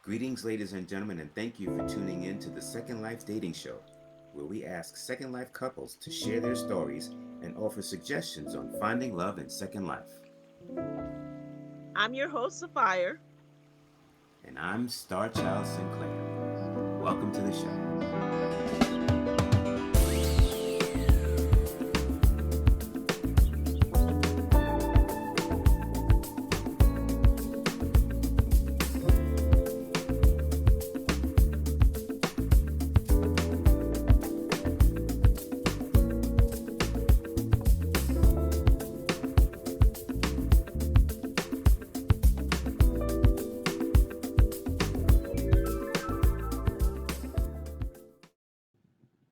Greetings, ladies and gentlemen, and thank you for tuning in to the Second Life Dating Show, where we ask Second Life couples to share their stories and offer suggestions on finding love in Second Life. I'm your host, SaFIRE. And I'm StarChild Sinclair. Welcome to the show.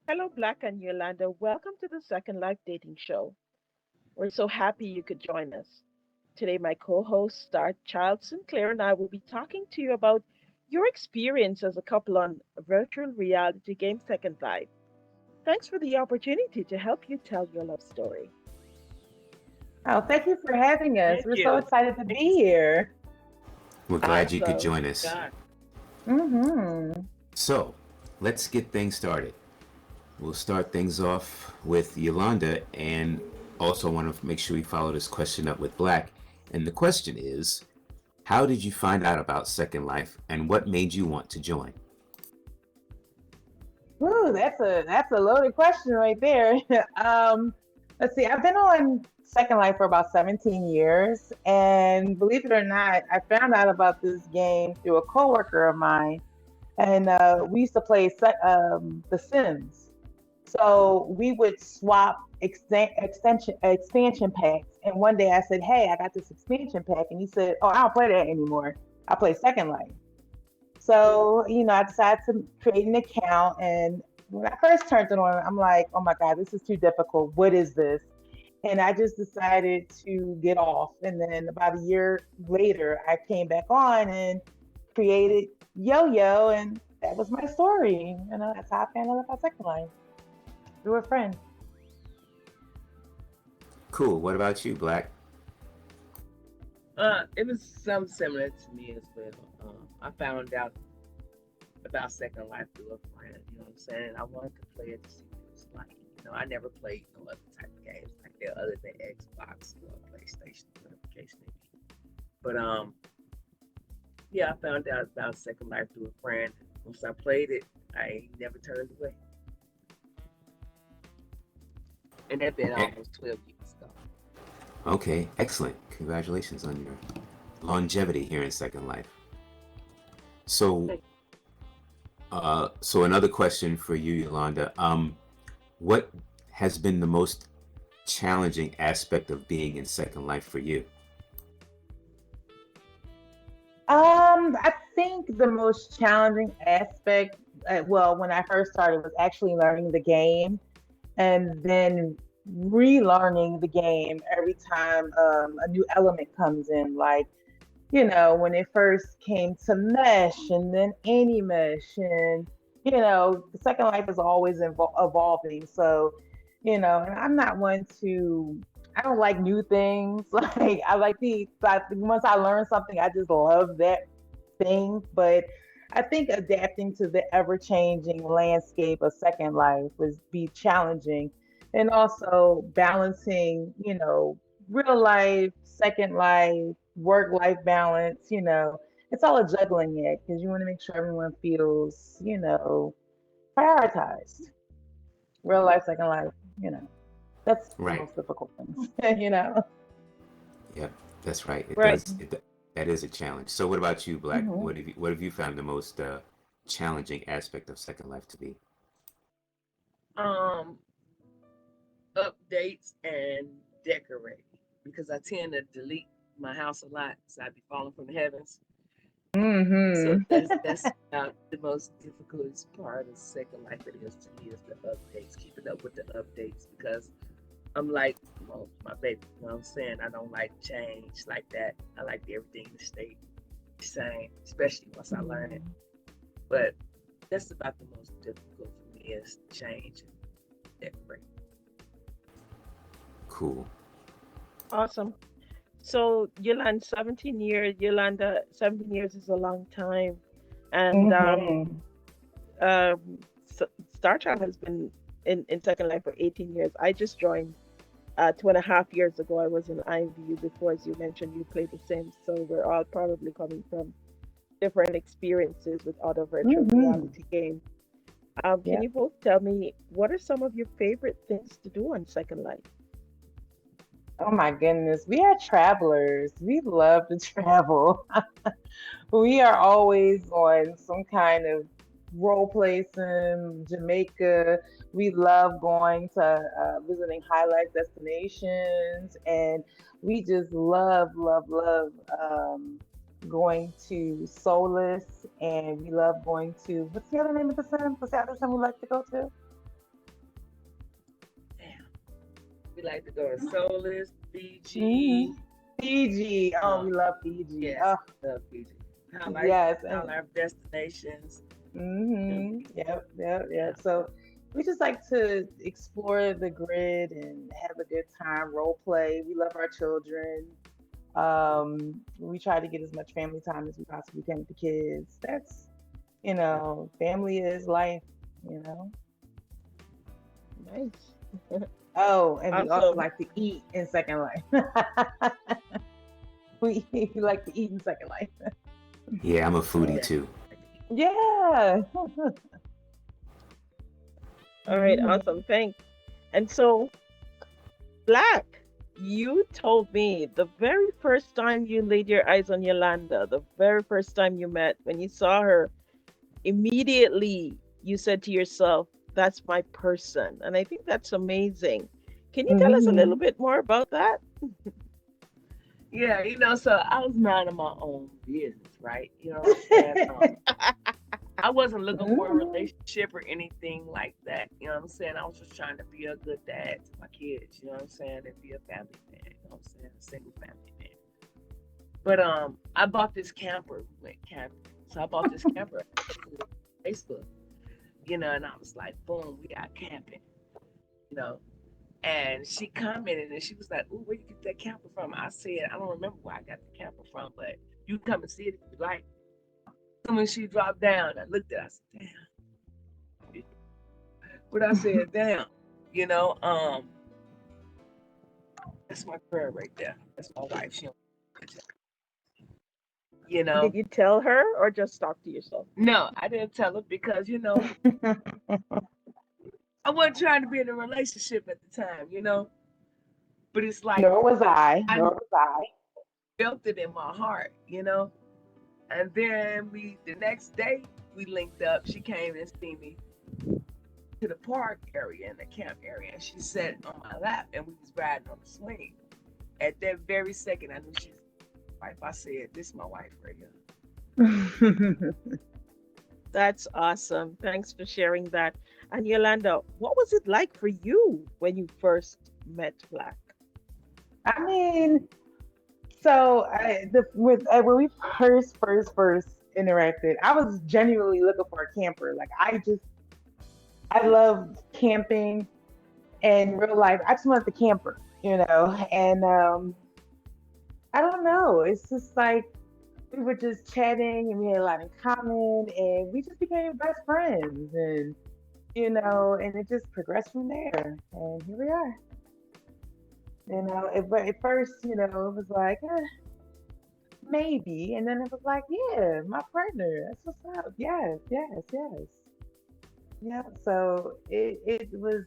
Hello, BlaQ and Yolanda. Welcome to the Second Life Dating Show. We're so happy you could join us. Today, my co host, StarChild Sinclair, and I will be talking to you about your experience as a couple on virtual reality game Second Life. Thanks for the opportunity to help you tell your love story. Oh, thank you for having us. Thank We're so you. excited to be here. We're glad you could Awesome. join us. God. Mm-hmm. So, let's get things started. We'll start things off with Yolanda, and also want to make sure we follow this question up with BlaQ. And the question is, how did you find out about Second Life, and what made you want to join? Ooh, that's a loaded question right there. Let's see. I've been on Second Life for about 17 years, and believe it or not, I found out about this game through a coworker of mine, and we used to play The Sims. So we would swap expansion packs. And one day I said, "Hey, I got this expansion pack," and he said, "Oh, I don't play that anymore. I play Second Life." So I decided to create an account, and when I first turned it on, I'm like, "Oh my God, this is too difficult. What is this?" And I just decided to get off. And then about a year later, I came back on and created Yo-Yo, and that was my story. That's how I found out about Second Life through a friend. Cool. What about you, BlaQ? It was something similar to me as well. I found out about Second Life through a friend. You know what I'm saying? I wanted to play it to see what it was like. I never played no other type of games like that other than Xbox or PlayStation, whatever the case may be. But yeah, I found out about Second Life through a friend. Once I played it, I ain't never turned away. And that been almost 12 years ago. Okay, excellent. Congratulations on your longevity here in Second Life. So, so another question for you, Yolanda. What has been the most challenging aspect of being in Second Life for you? I think the most challenging aspect, well, when I first started, was actually learning the game and then relearning the game every time a new element comes in. Like, when it first came to mesh and then any mesh, and the Second Life is always evolving. So, and I'm not one to. I don't like new things. Like I like once I learn something, I just love that thing. But I think adapting to the ever-changing landscape of Second Life was be challenging, and also balancing, real life, Second Life, work-life balance. It's all a juggling act because you want to make sure everyone feels, prioritized. Real life, Second Life, that's the Right. most difficult thing. Yep, that's right. It Right. does. That is a challenge. So, what about you, BlaQ? Mhm. What have you found the most challenging aspect of Second Life to be? Um, Updates and decorating because I tend to delete my house a lot, so I'd be falling from the heavens. So Mhm. that's about the most difficult part of Second Life it is to me is the updates, keeping up with the updates because I'm like, well, my baby, you know what I'm saying? I don't like change like that. I like everything to stay the same, especially once I learn it. But that's about the most difficult for me is change and decorating. Cool. Awesome. So, Yolanda, 17 years. Yolanda, 17 years is a long time. And Mm-hmm. um, StarChild has been in Second Life for 18 years. I just joined 2.5 years ago. I was in IVU before, as you mentioned, you played The Sims. So we're all probably coming from different experiences with other virtual Mm-hmm. reality games. Can Yep. you both tell me what are some of your favorite things to do on Second Life? Oh my goodness. We are travelers. We love to travel. We are always on some kind of role play sim, Jamaica. We love going to visiting highlight destinations, and we just love going to Solus, and we love going to what's the other name of the sim? What's the other sim we like to go to? Damn. We like to go to Solus, Hmm. Fiji. Fiji. Oh, Um, we love Fiji. yes, Oh, love Fiji. Highlight, yes, and highlight destinations. Mm, Yep. yeah. So we just like to explore the grid and have a good time, role play. We love our children. We try to get as much family time as we possibly can with the kids. That's, family is life, you know. Nice. Oh, and we also Awesome. like to eat in Second Life. We like to eat in Second Life. Yeah, I'm a foodie Yeah. too. Yeah. All right, Mhm. awesome. Thanks. And so, Black, you told me the very first time you laid your eyes on Yolanda, the very first time you met, when you saw her, immediately you said to yourself, that's my person. And I think that's amazing. Can you tell us a little Mhm. bit more about that? Yeah, so I was minding my own business, right? You know what I'm saying? I wasn't looking for a Mhm. relationship or anything like that. You know what I'm saying? I was just trying to be a good dad to my kids, you know what I'm saying? And be a family man, you know what I'm saying? A single family man. But I bought this camper. We went camping. So I bought this camper on Facebook, and I was like, boom, we got camping, you know. And she commented and she was like, "Ooh, where you get that camper from?" I said, "I don't remember where I got the camper from, but you come and see it if you like." So when she dropped down, I looked at her, I said, "Damn." But I said, "Damn," you know, that's my girl right there. That's my wife. She don't you Did know. you tell her or just talk to yourself? No, I didn't tell her because, I wasn't trying to be in a relationship at the time, But it's like Nor was I. I Nor was I. felt it in my heart. And then the next day, we linked up. She came and see me to the park area and the camp area, and she sat on my lap, and we was riding on the swing. At that very second, I knew she was my wife. I said, "This is my wife right here." That's awesome. Thanks for sharing that. And Yolanda, what was it like for you when you first met Black? I mean, so when we first interacted, I was genuinely looking for a camper. Like I love camping and real life. I just wanted the camper, and I don't know. It's just like we were just chatting and we had a lot in common and we just became best friends and it just progressed from there. And here we are. But at first, it was like, maybe. And then it was like, yeah, my partner. That's what's up. Yes. Yeah. So it was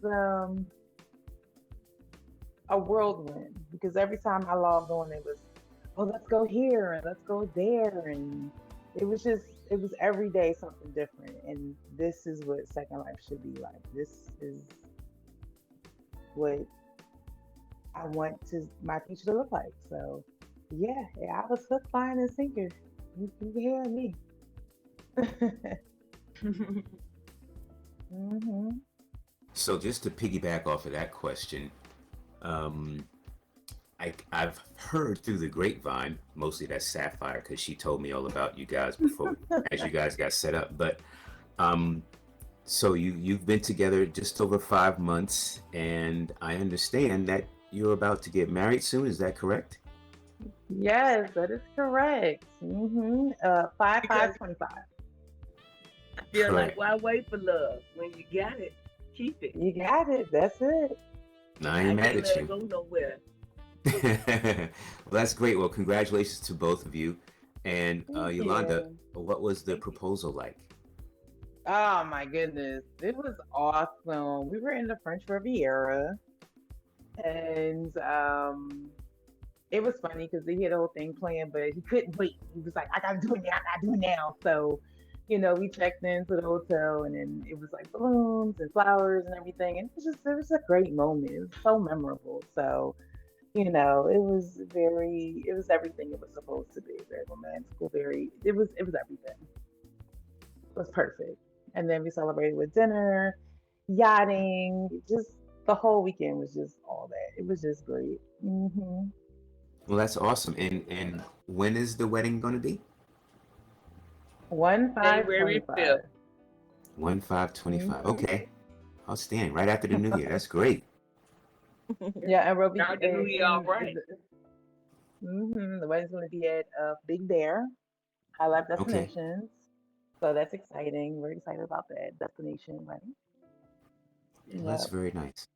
a whirlwind because every time I logged on, it was, oh, let's go here and let's go there. And it was every day something different. And this is what Second Life should be like. This is what I want to my future to look like. So, yeah, I was hooked, line, and sinker. You can hear me. Hmm. So just to piggyback off of that question, um, I've heard through the grapevine, mostly that's Sapphire, because she told me all about you guys before, as you guys got set up. But um, so you've been together just over 5 months, and I understand that you're about to get married soon. Is that correct? Yes, that is correct. 5 Because 25. I feel like Correct. why wait for love when you got it? Keep it. You got it. That's it. No, I I ain't mad can't at let it you. go nowhere. Well, that's great. Well, congratulations to both of you. And Thank Yolanda, you. what was the Thank you. proposal like? Oh my goodness. It was awesome. We were in the French Riviera and it was funny because he had the whole thing planned, but he couldn't wait. He was like, I gotta do it now, I gotta do it now. So, we checked into the hotel and then it was like balloons and flowers and everything. And it was a great moment. It was so memorable. So, it was everything it was supposed to be. Very romantical, it was everything. It was perfect. And then we celebrated with dinner, yachting, just the whole weekend was just all that. It was just great. Well, that's awesome. And when is the wedding going to be? One five January twenty 5th. five. 1/5/25. Mm-hmm. Okay. Outstanding. Right after the new year. That's great. Yeah, and we'll be Start the new year all in right. the wedding's going to be at Big Bear, High Life Okay. Destinations. So that's exciting. We're excited about that destination wedding. Well, that's Yep. very nice.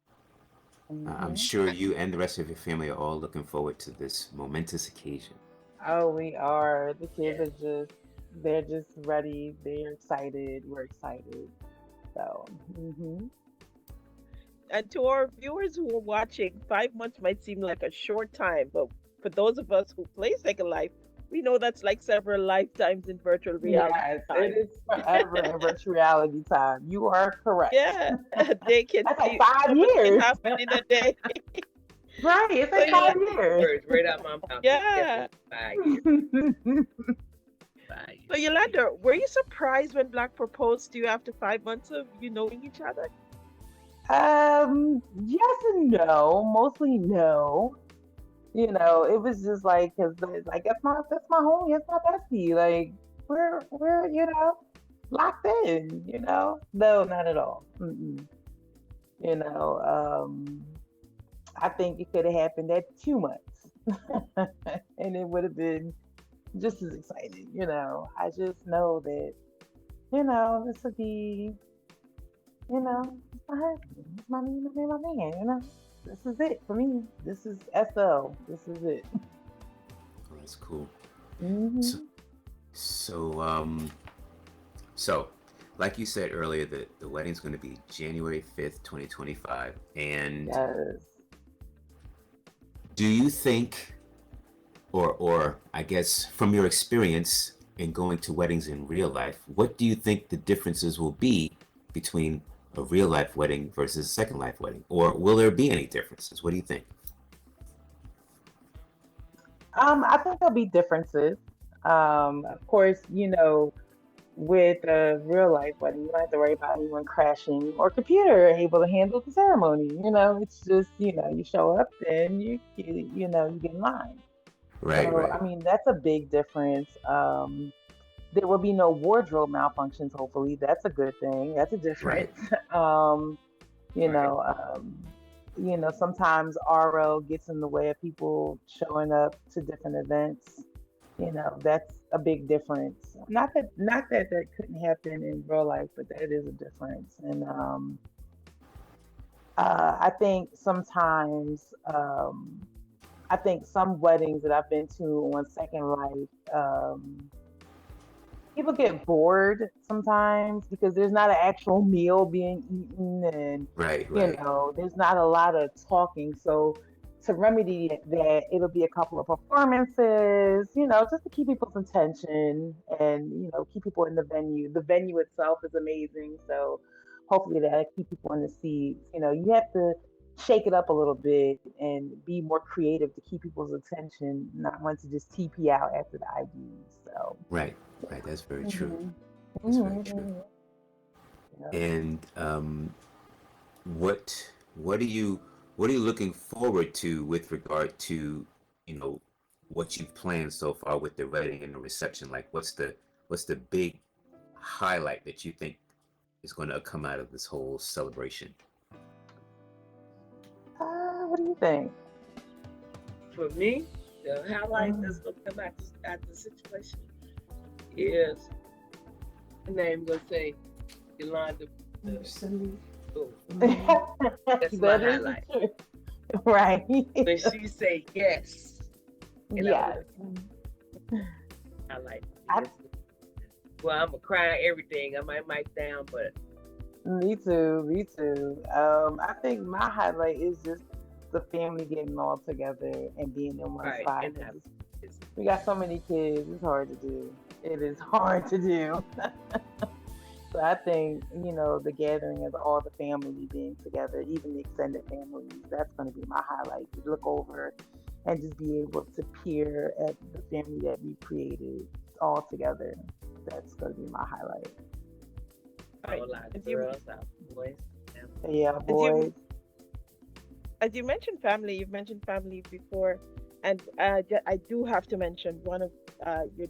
I'm hmm sure you and the rest of your family are all looking forward to this momentous occasion. Oh, we are. The kids Yeah. are they're just ready. They're excited. We're excited. So, And to our viewers who are watching, 5 months might seem like a short time, but for those of us who play Second Life, we know that's like several lifetimes in virtual reality yes, it time. is forever in virtual reality time. You are correct. Yeah, they can That's like see five so much can years. happen in a day. Right. It's So like you five like, Take the years. words right out my mouth. It's yeah. definitely 5 years. 5 So years. Yolanda, were you surprised when Black proposed to you after 5 months of you knowing each other? Yes and no. Mostly no. It was just like, cause like that's my homie, that's my bestie. Like we're locked in. No, not at all. Mm-mm. You know, I think it could have happened at 2 months, and it would have been just as exciting. I just know that this would be it's my husband, it's my man. This is it for me. This is SL. This is it. Oh, that's cool. So, hmm so, um, so, like you said earlier, the wedding's going to be January 5th, 2025. And Yes. do you think, or I guess from your experience in going to weddings in real life, what do you think the differences will be between a real life wedding versus a Second Life wedding? Or will there be any differences? What do you think? I think there'll be differences. Of course, with a real life wedding, you don't have to worry about anyone crashing or computer able to handle the ceremony. It's just, you show up and you get in line. Right, So, right, I mean, that's a big difference. There will be no wardrobe malfunctions, hopefully. That's a good thing. That's a right, difference. um, you right, know, um, sometimes RL gets in the way of people showing up to different events. That's a big difference. Not that that couldn't happen in real life, but that is a difference. And I think sometimes, I think some weddings that I've been to on Second Life, people get bored sometimes because there's not an actual meal being eaten, and right, right, there's not a lot of talking. So to remedy that, it'll be a couple of performances, just to keep people's attention and keep people in the venue. The venue itself is amazing, so hopefully that'll keep people in the seats. You have to shake it up a little bit and be more creative to keep people's attention, not want to just TP out after the IDs. So right, right. That's very true. Mhm. That's very Mhm, true. mhm. Yeah. And what are you looking forward to with regard to you know what you've planned so far with the wedding and the reception? Like, what's the big highlight that you think is going to come out of this whole celebration? What do you think? For me, the highlight that's Mhm. going to come out the situation is The name gonna say Yolanda. Oh, that's my That is highlight. true. Right. When she say yes, and I Yes. would highlight. I, Yes. Well, I'm gonna cry everything. I might down, but me too. Me too. I think my highlight is just the family getting all together and being in one right spot. and 'Cause have this. we got so many kids. It's hard to do. It is hard to do. So I think, the gathering of all the family being together, even the extended families, that's going to be my highlight. To look over and just be able to peer at the family that we created all together. That's going to be my highlight. A Right. whole lot of As you girls, out boys. Yeah, as you boys. as you mentioned family, you've mentioned family before, and I do have to mention one of your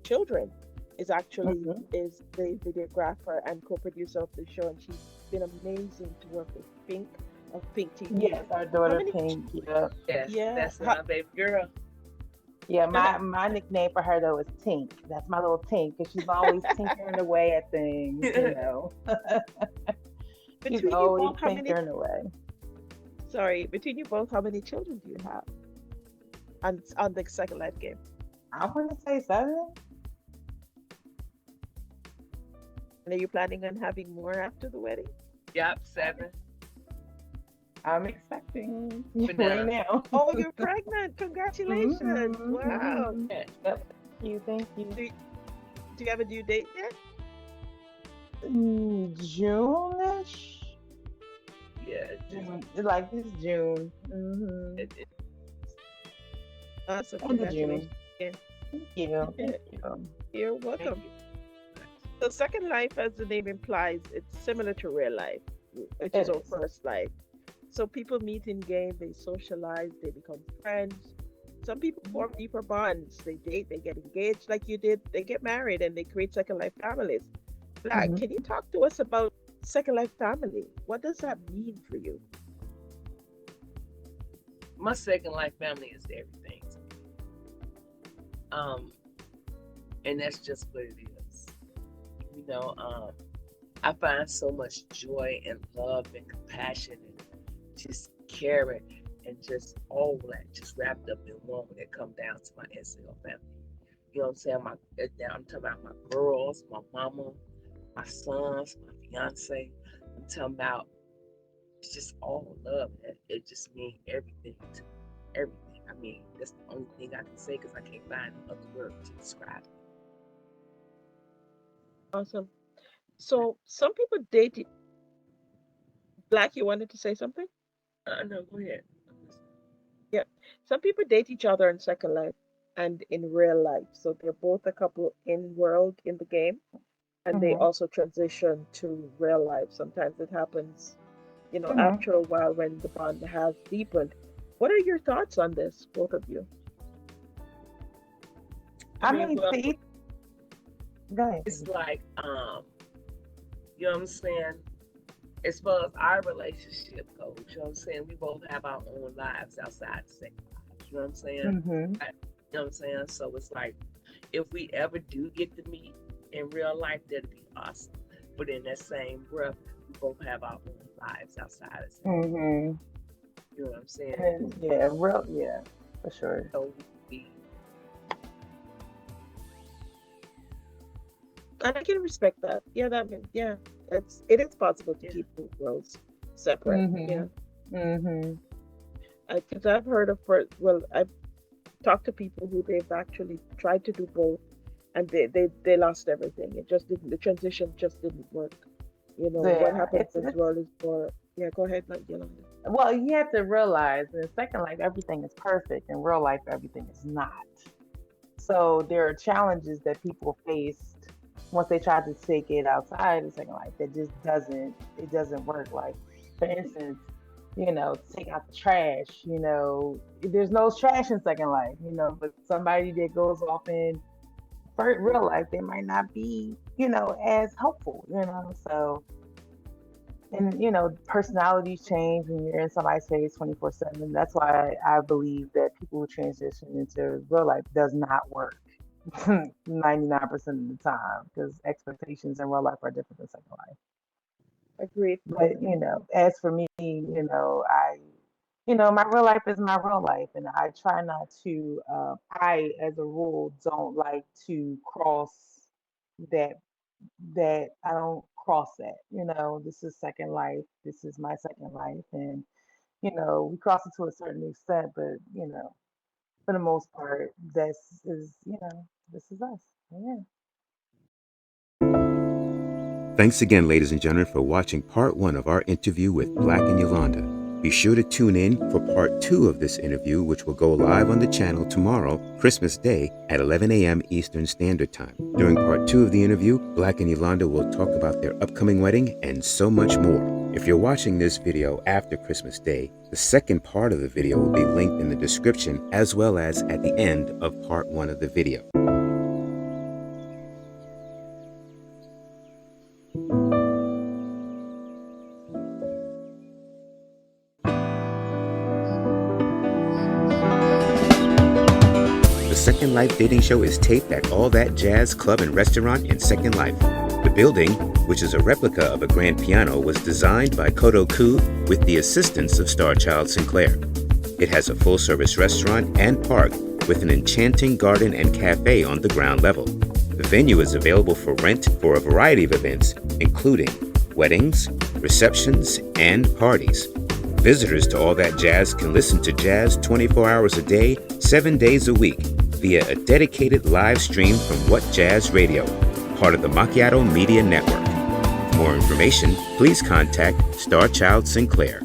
children is actually Hmm. is the videographer and co-producer of the show, and she's been amazing to work with. Pink of Pink TV. Yes, our How daughter many? Pink. Yeah, Yes, Yeah. that's my baby girl. yeah. My nickname for her though is Tink. That's my little Tink because she's always tinkering away at things. She's Between you always both, how many? tinkering away. Sorry, between you both, how many children do you have on the Second Life game? I want to say 7. And are you planning on having more after the wedding? Yup, 7. I'm expecting But right now, now. Oh, you're pregnant! Congratulations! Mhm, Wow. mhm. yeah, Yep. Thank you. Do you have a due date yet? June-ish. yeah. June, like this June. It, it, Awesome! End of Congratulations June. again. Thank you. Thank you. You're thank welcome. you. So, Second Life, as the name implies, it's similar to real life, which is It our is. first life. So people meet in game, they socialize, they become friends. Some people form deeper bonds. They date, they get engaged like you did, they get married, and they create Second Life families. Black, Hmm. can you talk to us about Second Life family? What does that mean for you? My second life family is everything to me. And that's just what it is. You know, I find so much joy and love and compassion and just caring and just all that just wrapped up in one when it come down to my SL family. You know what I'm saying? I'm talking about my girls, my mama, my sons, my fiance. I'm talking about it's just all love. It just means everything to me. Everything. I mean, that's the only thing I can say because I can't find other word to describe it. Awesome. So some people date Black, you wanted to say something? No, go ahead. Yeah. Some people date each other in Second Life and in real life. So they're both a couple in world in the game, and they Hmm. also transition to real life. Sometimes it happens, Hmm. after a while when the bond has deepened. What are your thoughts on this, both of you? I I mean, mean, well, see, go ahead. it's like, you know what I'm saying? As far as our relationship goes, you know what I'm saying? We both have our own lives outside the second life. You know what I'm saying? Hmm. You know what I'm saying? So it's like, if we ever do get to meet in real life, that'd be awesome. But in that same breath, we both have our own lives outside of second. Hmm. You know what I'm saying? And yeah, yeah, for sure. So we, And I can respect that. Yeah, yeah, it is possible to yeah. keep the worlds separate. Hmm. Yeah, Hmm. because I've heard of well, I've talked to people who they've actually tried to do both, and they lost everything. It just didn't. The transition just didn't work. What Yeah, happens as well is for. Yeah, go ahead, like Yolanda. well, you have to realize in Second Life, everything is perfect. In real life, everything is not. So there are challenges that people faced once they tried to take it outside of Second Life that just it doesn't work. Like, for instance, take out the trash. There's no trash in Second Life. But somebody that goes off in real life, they might not be, as helpful. So and personalities change when you're in somebody's face 24/7. That's why I believe that people who transition into real life does not work. 99% of the time, because expectations in real life are different than Second Life. Agreed. But as for me, my real life is my real life, and I try not to. I, as a rule, don't like to cross that. That I don't cross that. This is Second Life. This is my Second Life, and we cross it to a certain extent, but for the most part, this is us. Yeah. Thanks again, ladies and gentlemen, for watching part 1 of our interview with BlaQ and Yolanda. Be sure to tune in for part 2 of this interview, which will go live on the channel tomorrow, Christmas Day, at 11 a.m. Eastern Standard Time. During part 2 of the interview, BlaQ and Yolanda will talk about their upcoming wedding and so much more. If you're watching this video after Christmas Day, the second part of the video will be linked in the description as well as at the end of part 1 of the video. The Second Life dating show is taped at All That Jazz Club and Restaurant in Second Life. The building, which is a replica of a grand piano, was designed by Kodoku with the assistance of StarChild Sinclair. It has a full-service restaurant and park with an enchanting garden and cafe on the ground level. The venue is available for rent for a variety of events, including weddings, receptions, and parties. Visitors to All That Jazz can listen to jazz 24 hours a day, 7 days a week, via a dedicated live stream from WhatJazz Radio, part of the Macchiato Media Network. For more information, please contact StarChild Sinclair.